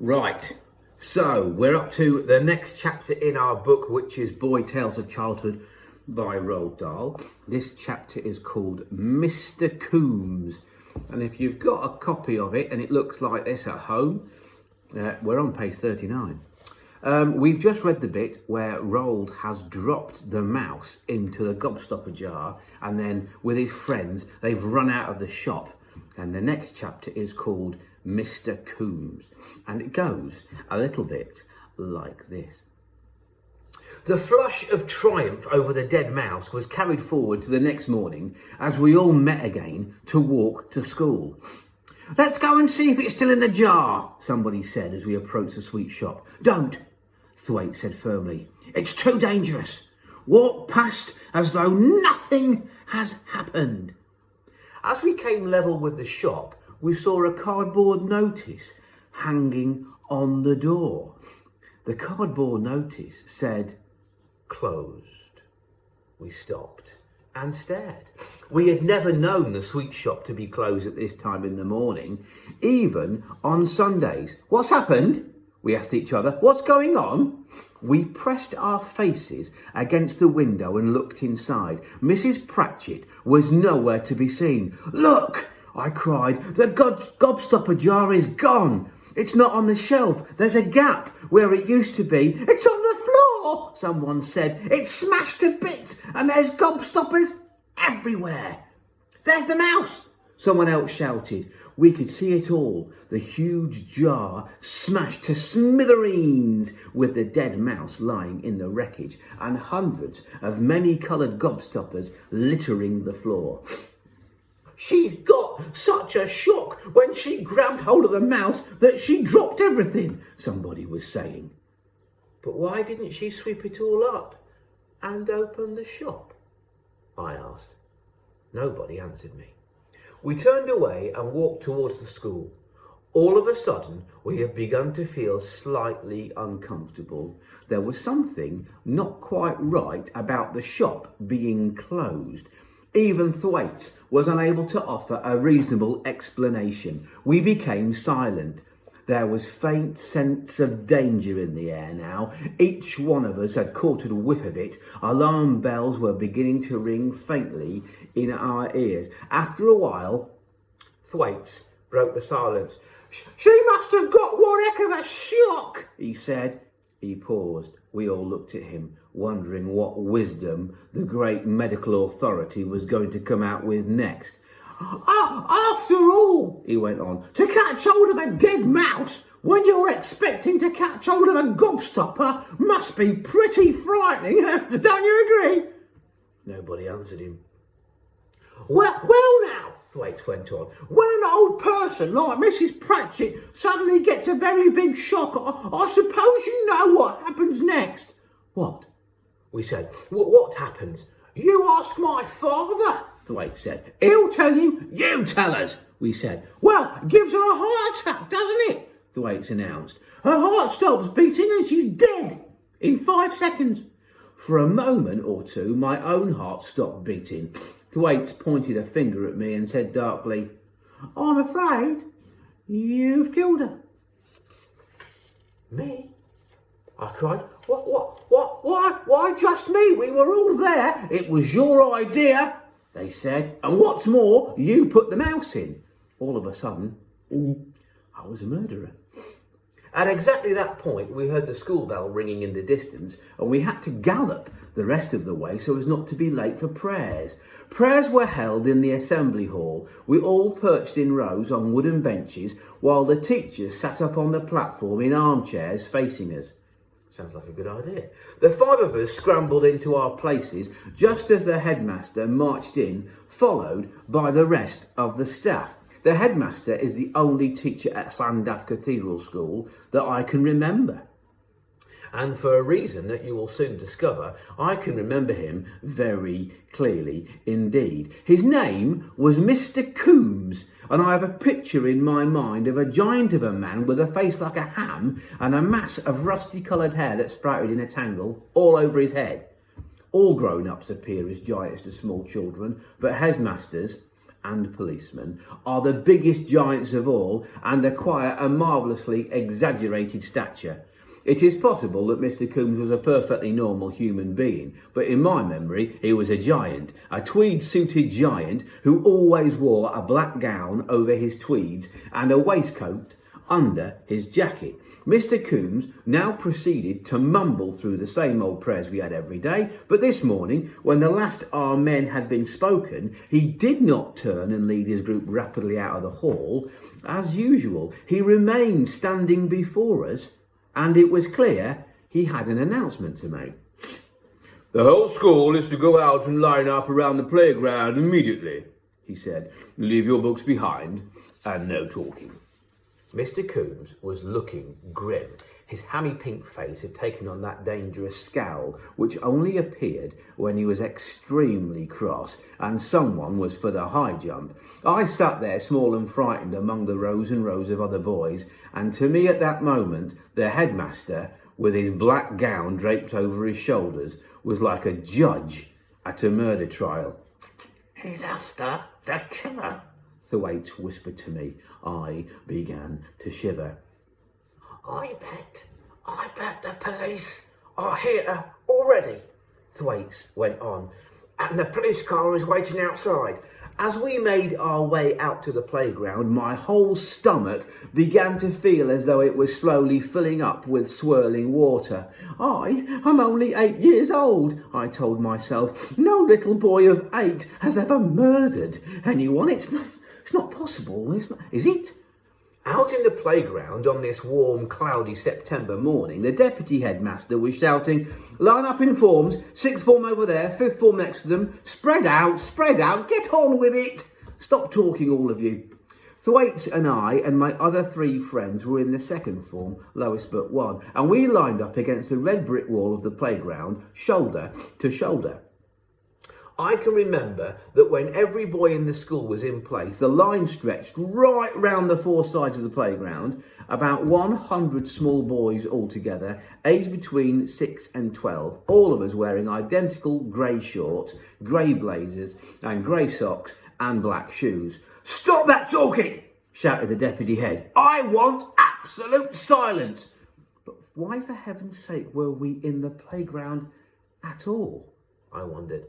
Right, so we're up to the next chapter in our book, which is Boy Tales of Childhood by Roald Dahl. This chapter is called Mr. Coombes. And if you've got a copy of it and it looks like this at home, we're on page 39. We've just read the bit where Roald has dropped the mouse into the gobstopper jar, and then with his friends, they've run out of the shop. And the next chapter is called Mr. Coombes, and it goes a little bit like this. The flush of triumph over the dead mouse was carried forward to the next morning as we all met again to walk to school. "Let's go and see if it's still in the jar," somebody said as we approached the sweet shop. "Don't," Thwaite said firmly. "It's too dangerous. Walk past as though nothing has happened." As we came level with the shop, we saw a cardboard notice hanging on the door. The cardboard notice said, "Closed." We stopped and stared. We had never known the sweet shop to be closed at this time in the morning, even on Sundays. "What's happened?" we asked each other. "What's going on?" We pressed our faces against the window and looked inside. Mrs. Pratchett was nowhere to be seen. "Look!" I cried. "The gobstopper jar is gone. It's not on the shelf. There's a gap where it used to be." "It's on the floor," someone said. "It's smashed to bits and there's gobstoppers everywhere." "There's the mouse," someone else shouted. We could see it all, the huge jar smashed to smithereens with the dead mouse lying in the wreckage and hundreds of many-coloured gobstoppers littering the floor. "She got such a shock when she grabbed hold of the mouse that she dropped everything," somebody was saying. "But why didn't she sweep it all up and open the shop?" I asked. Nobody answered me. We turned away and walked towards the school. All of a sudden, we had begun to feel slightly uncomfortable. There was something not quite right about the shop being closed. Even Thwaite was unable to offer a reasonable explanation. We became silent. There was faint sense of danger in the air now. Each one of us had caught a whiff of it. Alarm bells were beginning to ring faintly in our ears. After a while, Thwaites broke the silence. "She must have got one heck of a shock," he said. He paused. We all looked at him, wondering what wisdom the great medical authority was going to come out with next. "After all," he went on, "to catch hold of a dead mouse when you're expecting to catch hold of a gobstopper must be pretty frightening, don't you agree?" Nobody answered him. Well now, Thwaites went on, "when an old person like Mrs. Pratchett suddenly gets a very big shock, I suppose you know what happens next." "What?" we said. What happens?" "You ask my father," Thwaites said. "He'll tell you." "You tell us," we said. "Well, it gives her a heart attack, doesn't it?" Thwaites announced. "Her heart stops beating and she's dead in 5 seconds. For a moment or two, my own heart stopped beating. Thwaites pointed a finger at me and said darkly, "I'm afraid you've killed her." "Me?" I cried. Why just me? We were all there. "It was your idea," they said. "And what's more, you put the mouse in." All of a sudden, I was a murderer. At exactly that point, we heard the school bell ringing in the distance, and we had to gallop the rest of the way so as not to be late for prayers. Prayers were held in the assembly hall. We all perched in rows on wooden benches, while the teachers sat up on the platform in armchairs facing us. Sounds like a good idea. The 5 of us scrambled into our places just as the headmaster marched in, followed by the rest of the staff. The headmaster is the only teacher at Llandaff Cathedral School that I can remember. And for a reason that you will soon discover, I can remember him very clearly indeed. His name was Mr. Coombes, and I have a picture in my mind of a giant of a man with a face like a ham and a mass of rusty-coloured hair that sprouted in a tangle all over his head. All grown-ups appear as giants to small children, but headmasters and policemen are the biggest giants of all and acquire a marvellously exaggerated stature. It is possible that Mr. Coombes was a perfectly normal human being, but in my memory he was a giant, a tweed-suited giant who always wore a black gown over his tweeds and a waistcoat under his jacket. Mr. Coombes now proceeded to mumble through the same old prayers we had every day, but this morning, when the last Amen had been spoken, he did not turn and lead his group rapidly out of the hall. As usual, he remained standing before us, and it was clear he had an announcement to make. "The whole school is to go out and line up around the playground immediately," he said. "Leave your books behind, and no talking." Mr. Coombes was looking grim. His hammy pink face had taken on that dangerous scowl which only appeared when he was extremely cross and someone was for the high jump. I sat there small and frightened among the rows and rows of other boys, and to me at that moment the headmaster, with his black gown draped over his shoulders, was like a judge at a murder trial. "He's after the killer," Thwaites whispered to me. I began to shiver. I bet the police are here already," Thwaites went on, "and the police car is waiting outside." As we made our way out to the playground, my whole stomach began to feel as though it was slowly filling up with swirling water. I'm only 8 years old," I told myself. "No little boy of 8 has ever murdered anyone. It's not possible, is it?" Out in the playground on this warm, cloudy September morning, the deputy headmaster was shouting, "Line up in forms, sixth form over there, fifth form next to them, spread out, get on with it. Stop talking, all of you." Thwaites and I and my other 3 friends were in the second form, lowest but one, and we lined up against the red brick wall of the playground, shoulder to shoulder. I can remember that when every boy in the school was in place, the line stretched right round the 4 sides of the playground, about 100 small boys altogether, aged between 6 and 12, all of us wearing identical grey shorts, grey blazers and grey socks and black shoes. "Stop that talking!" shouted the deputy head. "I want absolute silence." But why for heaven's sake were we in the playground at all? I wondered.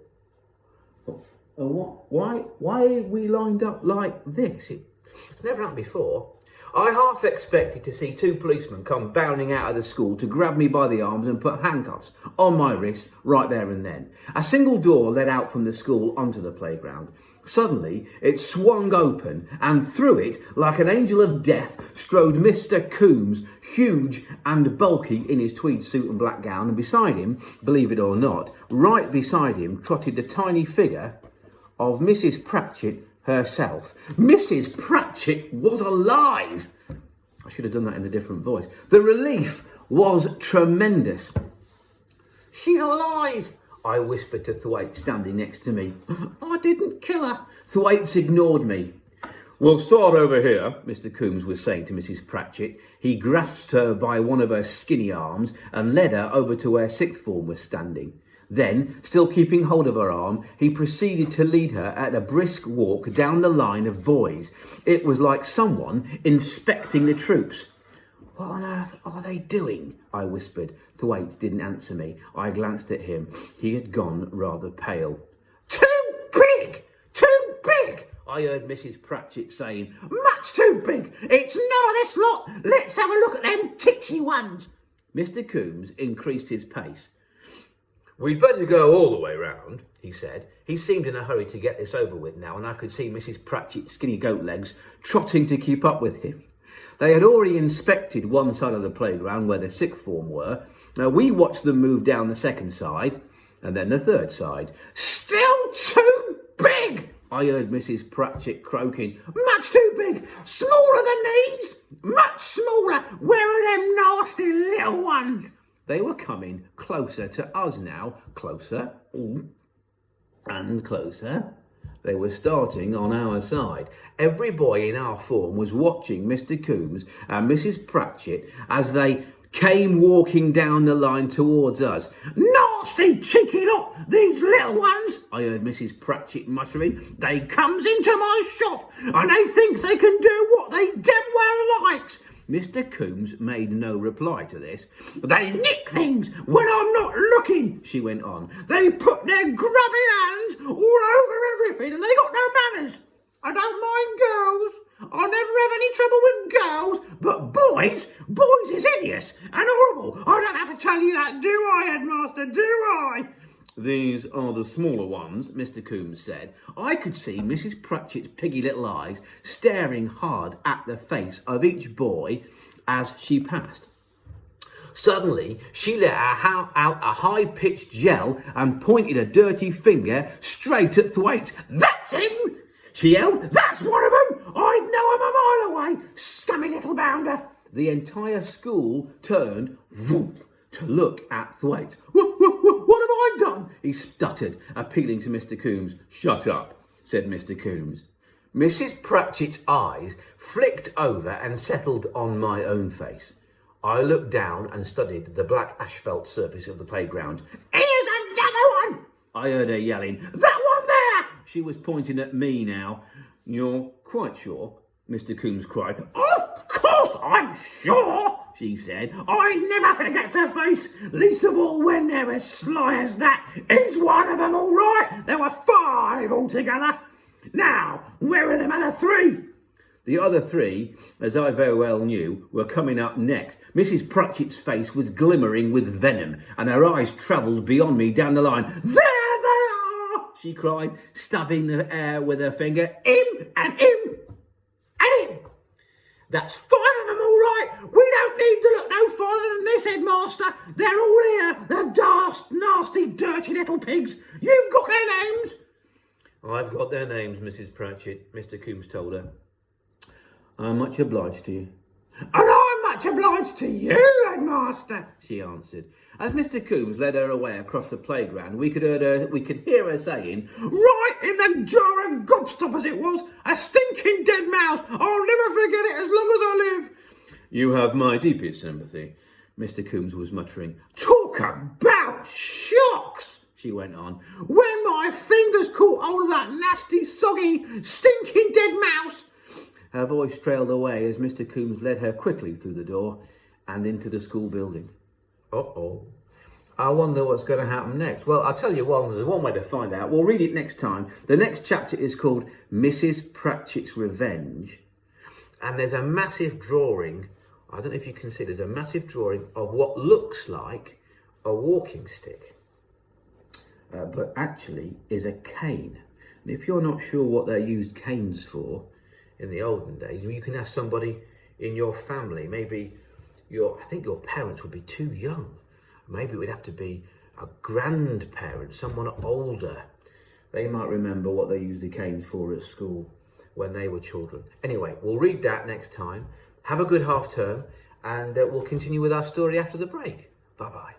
Why we lined up like this? It's never happened before. I half expected to see 2 policemen come bounding out of the school to grab me by the arms and put handcuffs on my wrists right there and then. A single door led out from the school onto the playground. Suddenly, it swung open, and through it, like an angel of death, strode Mr. Coombes, huge and bulky in his tweed suit and black gown, and beside him, believe it or not, right beside him, trotted the tiny figure of Mrs. Pratchett herself. Mrs. Pratchett was alive. I should have done that in a different voice. The relief was tremendous. "She's alive," I whispered to Thwaites, standing next to me. "I didn't kill her." Thwaites ignored me. "We'll start over here," Mr. Coombes was saying to Mrs. Pratchett. He grasped her by one of her skinny arms and led her over to where sixth form was standing. Then, still keeping hold of her arm, he proceeded to lead her at a brisk walk down the line of boys. It was like someone inspecting the troops. "What on earth are they doing?" I whispered. Thwaites didn't answer me. I glanced at him. He had gone rather pale. Too big! I heard Mrs. Pratchett saying. "Much too big! It's none of this lot! Let's have a look at them titchy ones!" Mr. Coombes increased his pace. "We'd better go all the way round," he said. He seemed in a hurry to get this over with now, and I could see Mrs. Pratchett's skinny goat legs trotting to keep up with him. They had already inspected one side of the playground where the sixth form were. Now we watched them move down the second side, and then the third side. "Still too big!" I heard Mrs. Pratchett croaking. "Much too big! Smaller than these! Much smaller! Where are them nasty little ones?" They were coming closer to us now. Closer. And closer. They were starting on our side. Every boy in our form was watching Mr. Coombes and Mrs. Pratchett as they came walking down the line towards us. "Nasty cheeky lot, these little ones," I heard Mrs. Pratchett muttering. "They comes into my shop and they think they can do what they damn well likes." Mr. Coombes made no reply to this. "They nick things when I'm not looking," she went on. "They put their grubby hands all over everything and they got no manners. I don't mind girls. I never have any trouble with girls, but boys is hideous and horrible. I don't have to tell you that, do I, headmaster, do I?" "These are the smaller ones," Mr. Coombes said. I could see Mrs. Pratchett's piggy little eyes staring hard at the face of each boy as she passed. Suddenly, she let out a high-pitched yell and pointed a dirty finger straight at Thwaites. "That's him!" she yelled. "That's one of them! I'd know him a mile away! Scummy little bounder!" The entire school turned to look at Thwaites. What have I done?" he stuttered, appealing to Mr. Coombes. "Shut up," said Mr. Coombes. Mrs. Pratchett's eyes flicked over and settled on my own face. I looked down and studied the black asphalt surface of the playground. "Here's another one!" I heard her yelling. "That one there!" She was pointing at me now. "You're quite sure?" Mr. Coombes cried. "Of course I'm sure," she said. "I never forget her face, least of all when they're as sly as that. Is one of them all right? There were 5 altogether. Now, where are them other 3? The other 3, as I very well knew, were coming up next. Mrs. Pratchett's face was glimmering with venom, and her eyes travelled beyond me down the line. "There they are!" she cried, stabbing the air with her finger. "Him and him and him. That's 5 of them all right. We don't need to look no farther than this, headmaster. They're all here, the daft, nasty, dirty little pigs. You've got their names." "I've got their names, Mrs. Pratchett," Mr. Coombes told her. "I'm much obliged to you." "And I'm much obliged to you, headmaster," she answered. As Mr. Coombes led her away across the playground, we could hear her saying, "Right in the jar of gobstoppers it was, a stinking dead mouse. I'll never forget it as long as I live." "You have my deepest sympathy," Mr. Coombes was muttering. "Talk about shocks," she went on. "When my fingers caught hold of that nasty, soggy, stinking dead mouse." Her voice trailed away as Mr. Coombes led her quickly through the door and into the school building. Uh-oh. I wonder what's going to happen next. Well, I'll tell you there's one way to find out. We'll read it next time. The next chapter is called Mrs. Pratchett's Revenge. And there's a massive drawing, I don't know if you can see, there's a massive drawing of what looks like a walking stick. But actually is a cane. And if you're not sure what they used canes for in the olden days, you can ask somebody in your family. Maybe I think your parents would be too young. Maybe it would have to be a grandparent, someone older. They might remember what they used the canes for at school when they were children. Anyway, we'll read that next time. Have a good half term, and we'll continue with our story after the break. Bye-bye.